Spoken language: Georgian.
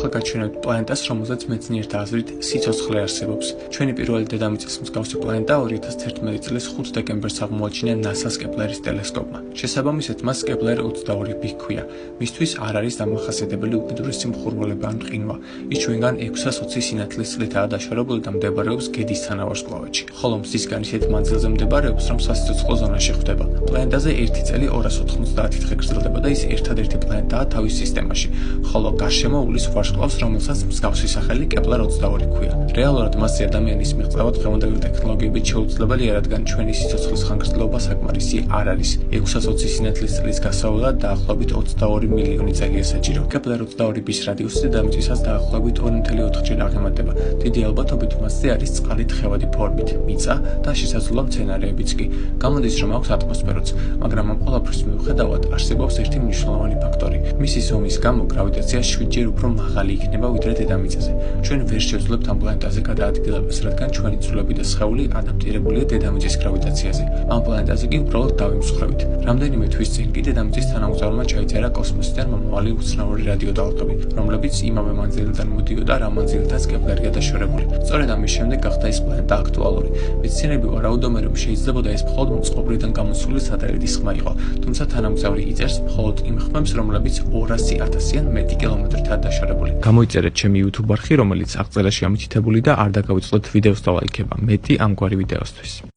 ახალგაჩვენებთ პლანეტას, რომელზეც მეცნიერთა აზრით სიცოცხლე არსებობს. ჩვენი პირველი დედამიწის მსგავსი პლანეტა 2011 წლის 5 დეკემბერს აღმოაჩინა NASA-ს კეპლერის ტელესკოპმა. შესაბამისად, მას კეპლერ 22b ჰქვია. მისთვის არ არის დამახასიათებელი უკიდურესი მხურვალება ან ყინვა. ის ჩვენგან 620 სინათლის წლითაა დაშორებული და მდებარეობს გედის თანავარსკვლავედში. ხოლო მზისგან ისეთ მანძილზე მდებარეობს, რომ სასიცოცხლო ზონაში ხვდება. პლანეტაზე ერთი წელი 290 დღე გრძელდება და ის ერთადერთი პლანეტაა თავის სისტემაში, ხოლო გარშემო უვლის ვარსკვლავს, რომელსაც მსგავსი სახელი კეპლერ 22 ჰქვია. რეალურად მასზე ადამიანის მიღწევა დღევანდელი ტექნოლოგიებით შეუძლებელია, რადგან ჩვენი სიცოცხლის ხანგრძლივობა საკმარისი არ არის. 620 სინათლის წლის გასავლელად დაახლოებით 22 მილიონი წელია საჭირო. კეპლერ 22b-ის რადიუსი დედამიწისას დაახლოებით 2.4-ჯერ აღემატება. დიდი ალბათობით მასზე არის წყალი თხევადი ფორმით, მიწა და შესაძლოა მცენარეებიც კი. გამოდის, რომ აქვს ატმოსფეროც, მაგრამ ამ ყველაფრის მიუხედავად არსებობს ერთი მნიშვნელოვანი ფაქტორი. მისი ზომის გამო გრავიტაცია 7-ჯერ უფრო მაღალი იქნება ვიდრე დედამიწაზე. ჩვენ ვერ შევძლებთ ამ პლანეტაზე გადაადგილებას, რადგან ჩვენი ცვლილები და სხეული ადაპტირებულია დედამიწის გრავიტაციაზე. ამ პლანეტაზე კი უბრალოდ დავიმსხვრევით. რამდენიმე თვის წინ კი დედამიწის თანამგზავრმა ჩაიწერა კოსმოსიდან მომავალი უცნაური რადიოდალღები, რომლებიც იმავე მანძილიდან მოდიოდა, რა მანძილითაც კეპლერია დაშორებული. სწორედ ამის შემდეგ გახდა ეს პლანეტა აქტუალური. მეცნიერები ვარაუდობენ, რომ შეიძლებოდა ეს მხოლოდ წყობრიდან გამოსული სატელიტის ხმა იყო, თუმცა თანამგზავრი იწერს მხოლოდ იმ ხმებს, რომლებიც 200,000-ან მეტი კილომეტრითაა დაშორებული. გამოიწერეთ ჩემი YouTube არხი, რომელიც აღწერაში ამითითებული და არ დაგავიწყდეთ ვიდეოს და ლაიქება. მეტი ამგვარი ვიდეოსთვის.